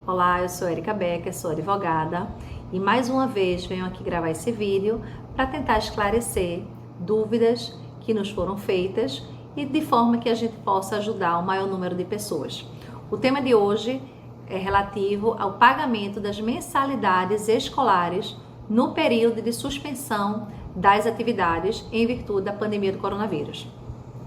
Olá, eu sou Erika Becker, sou advogada e mais uma vez venho aqui gravar esse vídeo para tentar esclarecer dúvidas que nos foram feitas e de forma que a gente possa ajudar o maior número de pessoas. O tema de hoje é relativo ao pagamento das mensalidades escolares no período de suspensão das atividades em virtude da pandemia do coronavírus.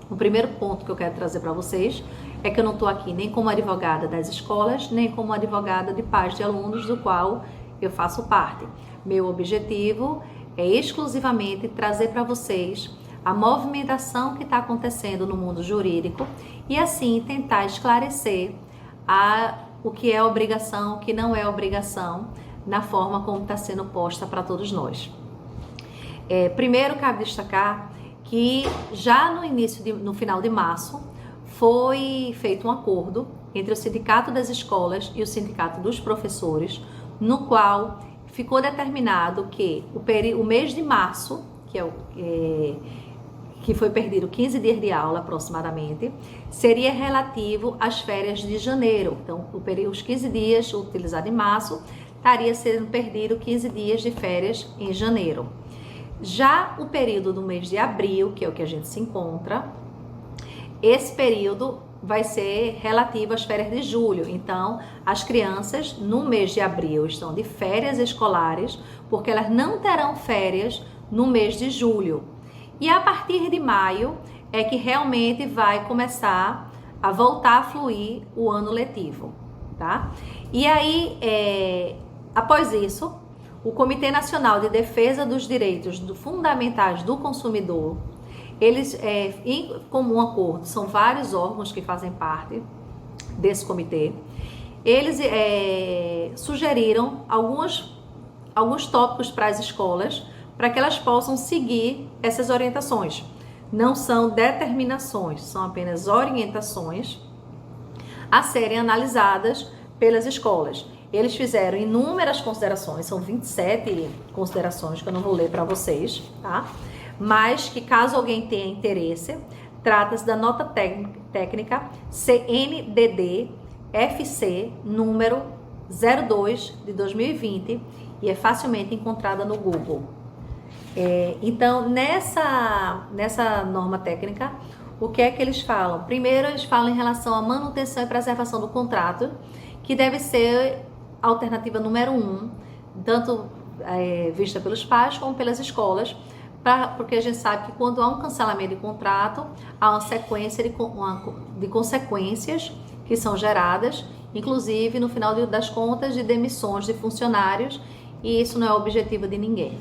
O primeiro ponto que eu quero trazer para vocês é que eu não estou aqui nem como advogada das escolas, nem como advogada de pais de alunos, do qual eu faço parte. Meu objetivo é exclusivamente trazer para vocês a movimentação que está acontecendo no mundo jurídico e assim tentar esclarecer o que é obrigação, o que não é obrigação, na forma como está sendo posta para todos nós. Primeiro, cabe destacar que já no final de março, foi feito um acordo entre o Sindicato das Escolas e o Sindicato dos Professores, no qual ficou determinado que o mês de março, que foi perdido 15 dias de aula aproximadamente, seria relativo às férias de janeiro. Então, os 15 dias utilizados em março, estaria sendo perdido 15 dias de férias em janeiro. Já o período do mês de abril, que é o que a gente se encontra, esse período vai ser relativo às férias de julho. Então, as crianças no mês de abril estão de férias escolares, porque elas não terão férias no mês de julho. E a partir de maio é que realmente vai começar a voltar a fluir o ano letivo, tá? E aí, após isso, o Comitê Nacional de Defesa dos Direitos Fundamentais do Consumidor, eles, em comum acordo, são vários órgãos que fazem parte desse comitê, eles sugeriram alguns tópicos para as escolas, para que elas possam seguir essas orientações. Não são determinações, são apenas orientações a serem analisadas pelas escolas. Eles fizeram inúmeras considerações, são 27 considerações que eu não vou ler para vocês, tá? Mas que caso alguém tenha interesse, trata-se da nota técnica CNDD FC número 02 de 2020 e é facilmente encontrada no Google. Então, nessa norma técnica, o que é que eles falam? Primeiro, eles falam em relação à manutenção e preservação do contrato, que deve ser a alternativa número 1, tanto vista pelos pais como pelas escolas, porque a gente sabe que quando há um cancelamento de contrato, há uma sequência de consequências que são geradas, inclusive no final das contas de demissões de funcionários, e isso não é o objetivo de ninguém.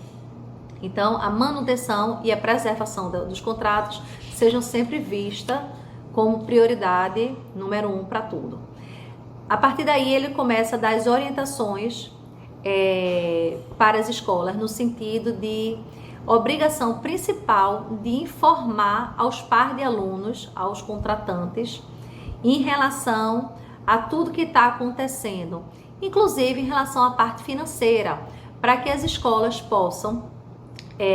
Então, a manutenção e a preservação dos contratos sejam sempre vistas como prioridade número 1 para tudo. A partir daí, ele começa a dar as orientações para as escolas, no sentido de obrigação principal de informar aos pares de alunos, aos contratantes, em relação a tudo que está acontecendo, inclusive em relação à parte financeira, para que as escolas possam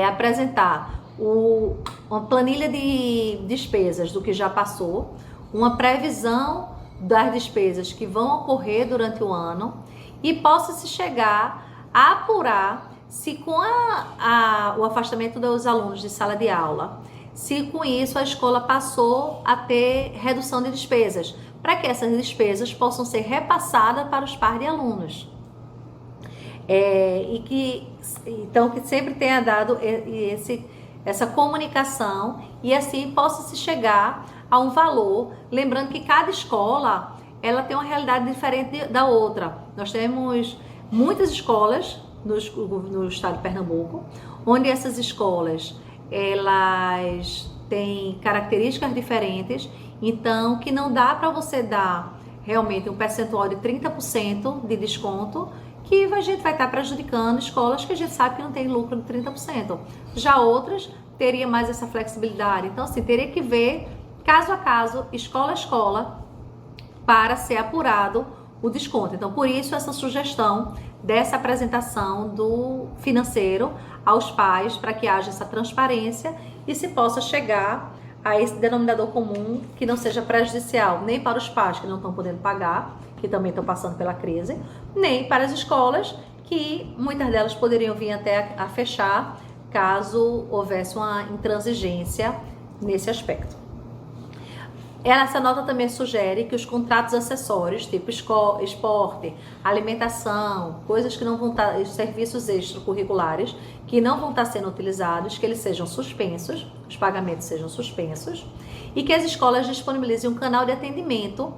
apresentar uma planilha de despesas do que já passou, uma previsão das despesas que vão ocorrer durante o ano e possa-se chegar a apurar se com o afastamento dos alunos de sala de aula, se com isso a escola passou a ter redução de despesas, para que essas despesas possam ser repassadas para os pares de alunos. Então, que sempre tenha dado essa comunicação e assim possa se chegar a um valor, lembrando que cada escola ela tem uma realidade diferente da outra. Nós temos muitas escolas no estado de Pernambuco, onde essas escolas elas têm características diferentes, então que não dá para você dar realmente um percentual de 30% de desconto, que a gente vai estar prejudicando escolas que a gente sabe que não tem lucro de 30%. Já outras teria mais essa flexibilidade. Então, assim, teria que ver caso a caso, escola a escola, para ser apurado o desconto. Então, por isso, essa sugestão dessa apresentação do financeiro aos pais, para que haja essa transparência e se possa chegar a esse denominador comum que não seja prejudicial nem para os pais que não estão podendo pagar, que também estão passando pela crise, nem para as escolas, que muitas delas poderiam vir até a fechar caso houvesse uma intransigência nesse aspecto. Essa nota também sugere que os contratos acessórios, tipo esporte, alimentação, coisas que não vão estar, serviços extracurriculares, que não vão estar sendo utilizados, que eles sejam suspensos, os pagamentos sejam suspensos, e que as escolas disponibilizem um canal de atendimento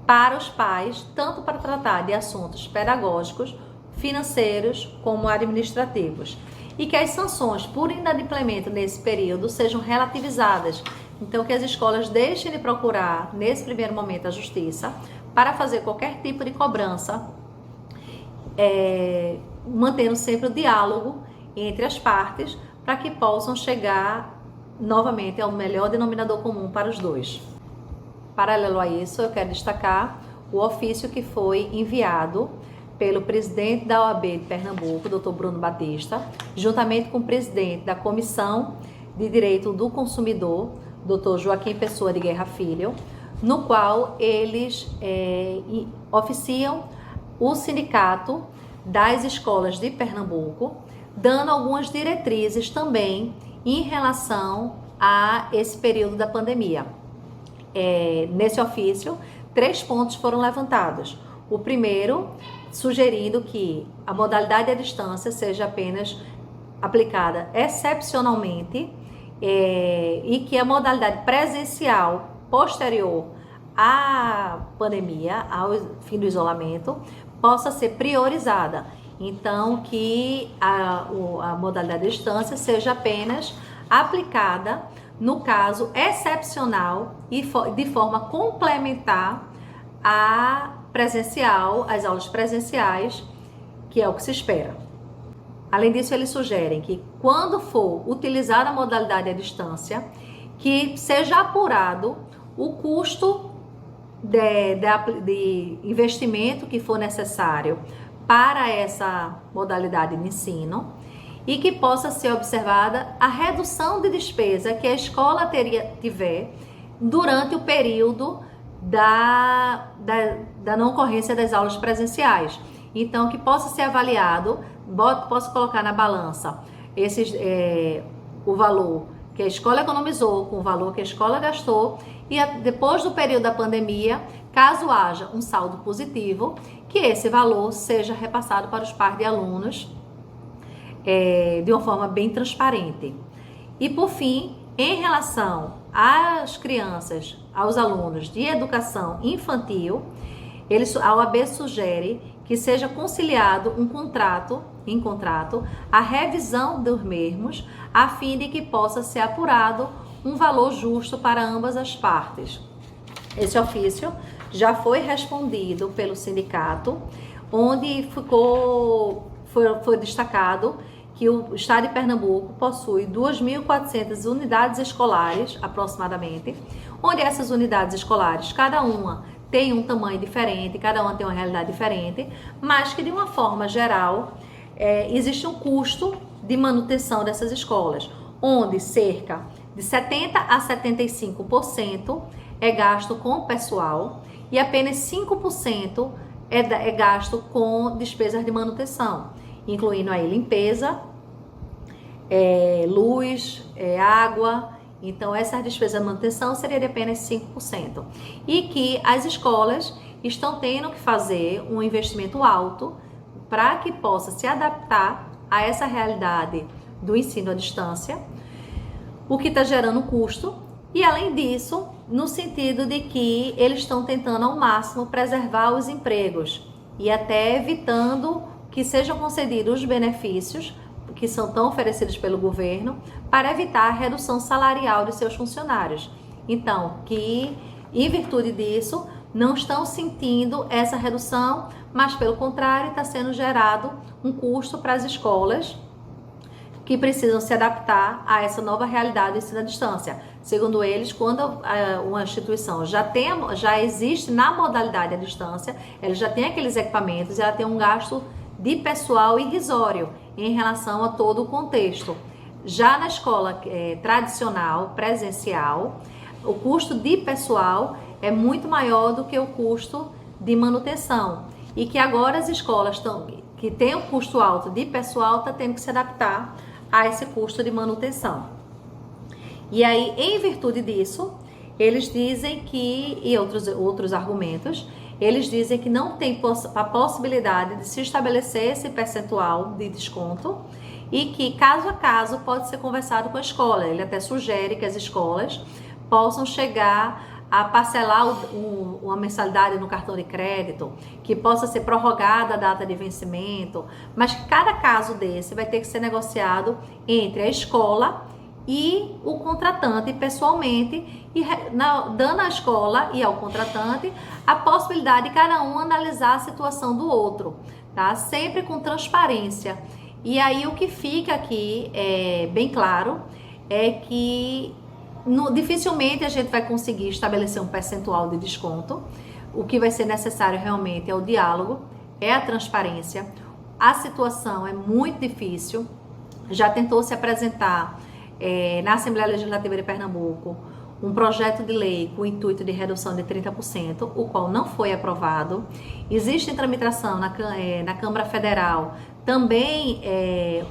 para os pais, tanto para tratar de assuntos pedagógicos, financeiros, como administrativos. E que as sanções por inadimplemento nesse período sejam relativizadas. Então, que as escolas deixem de procurar, nesse primeiro momento, a justiça para fazer qualquer tipo de cobrança, mantendo sempre o diálogo entre as partes, para que possam chegar novamente ao melhor denominador comum para os dois. Paralelo a isso, eu quero destacar o ofício que foi enviado pelo presidente da OAB de Pernambuco, Dr. Bruno Batista, juntamente com o presidente da Comissão de Direito do Consumidor, Dr. Joaquim Pessoa de Guerra Filho, no qual eles oficiam o sindicato das escolas de Pernambuco, dando algumas diretrizes também em relação a esse período da pandemia. Nesse ofício, 3 pontos foram levantados. O primeiro, sugerindo que a modalidade à distância seja apenas aplicada excepcionalmente e que a modalidade presencial posterior à pandemia, ao fim do isolamento, possa ser priorizada. Então, que a modalidade à distância seja apenas aplicada no caso excepcional e de forma complementar à presencial, às aulas presenciais, que é o que se espera. Além disso, eles sugerem que quando for utilizada a modalidade à distância, que seja apurado o custo de investimento que for necessário para essa modalidade de ensino e que possa ser observada a redução de despesa que a escola tiver durante o período da não ocorrência das aulas presenciais. Então, que possa ser avaliado, posso colocar na balança o valor que a escola economizou com o valor que a escola gastou e depois do período da pandemia, caso haja um saldo positivo, que esse valor seja repassado para os pares de alunos de uma forma bem transparente. E por fim, em relação às crianças, aos alunos de educação infantil, a OAB sugere que seja conciliado em contrato a revisão dos mesmos, a fim de que possa ser apurado um valor justo para ambas as partes. Esse ofício já foi respondido pelo sindicato, onde foi destacado que o estado de Pernambuco possui 2.400 unidades escolares, aproximadamente, onde essas unidades escolares, cada uma tem um tamanho diferente, cada uma tem uma realidade diferente, mas que de uma forma geral existe um custo de manutenção dessas escolas, onde cerca de 70% a 75% é gasto com pessoal e apenas 5% é gasto com despesas de manutenção, incluindo aí limpeza, luz, água. Então, essa despesa de manutenção seria de apenas 5%. E que as escolas estão tendo que fazer um investimento alto para que possa se adaptar a essa realidade do ensino à distância, o que está gerando custo. E, além disso, no sentido de que eles estão tentando ao máximo preservar os empregos e até evitando que sejam concedidos os benefícios que são tão oferecidos pelo governo para evitar a redução salarial de seus funcionários. Então, que em virtude disso, não estão sentindo essa redução, mas pelo contrário, está sendo gerado um custo para as escolas que precisam se adaptar a essa nova realidade do ensino à distância. Segundo eles, quando uma instituição já existe na modalidade à distância, ela já tem aqueles equipamentos e ela tem um gasto de pessoal irrisório em relação a todo o contexto. Já na escola tradicional, presencial, o custo de pessoal é muito maior do que o custo de manutenção. E que agora as escolas que têm o custo alto de pessoal estão tendo que se adaptar a esse custo de manutenção. E aí, em virtude disso, eles dizem que, e outros argumentos, eles dizem que não tem a possibilidade de se estabelecer esse percentual de desconto e que, caso a caso, pode ser conversado com a escola. Ele até sugere que as escolas possam chegar a parcelar uma mensalidade no cartão de crédito, que possa ser prorrogada a data de vencimento, mas que cada caso desse vai ter que ser negociado entre a escola e o contratante pessoalmente, e dando à escola e ao contratante a possibilidade de cada um analisar a situação do outro, tá? Sempre com transparência. E aí o que fica aqui bem claro é que dificilmente a gente vai conseguir estabelecer um percentual de desconto. O que vai ser necessário realmente é o diálogo, é a transparência. A situação é muito difícil. Já tentou se apresentar na Assembleia Legislativa de Pernambuco um projeto de lei com o intuito de redução de 30%, o qual não foi aprovado. Existe em tramitação na Câmara Federal também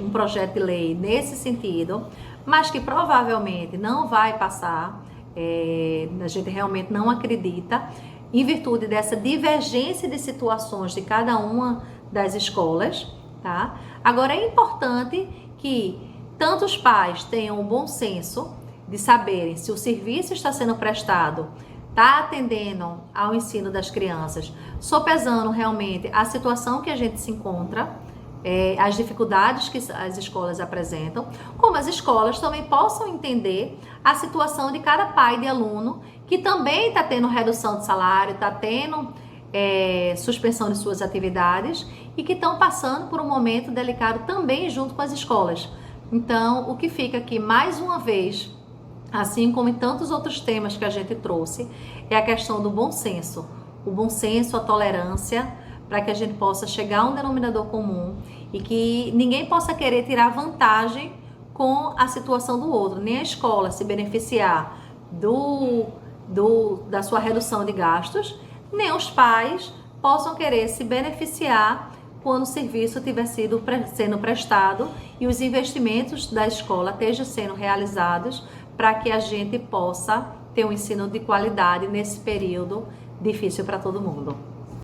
um projeto de lei nesse sentido, mas que provavelmente não vai passar, a gente realmente não acredita, em virtude dessa divergência de situações de cada uma das escolas, tá? Agora é importante que tanto os pais tenham o bom senso de saberem se o serviço está sendo prestado, está atendendo ao ensino das crianças, sopesando realmente a situação que a gente se encontra, as dificuldades que as escolas apresentam, como as escolas também possam entender a situação de cada pai de aluno que também está tendo redução de salário, está tendo suspensão de suas atividades e que estão passando por um momento delicado também junto com as escolas. Então, o que fica aqui mais uma vez, assim como em tantos outros temas que a gente trouxe, é a questão do bom senso. O bom senso, a tolerância, para que a gente possa chegar a um denominador comum e que ninguém possa querer tirar vantagem com a situação do outro, nem a escola se beneficiar da sua redução de gastos, nem os pais possam querer se beneficiar quando o serviço tiver sendo prestado e os investimentos da escola estejam sendo realizados para que a gente possa ter um ensino de qualidade nesse período difícil para todo mundo.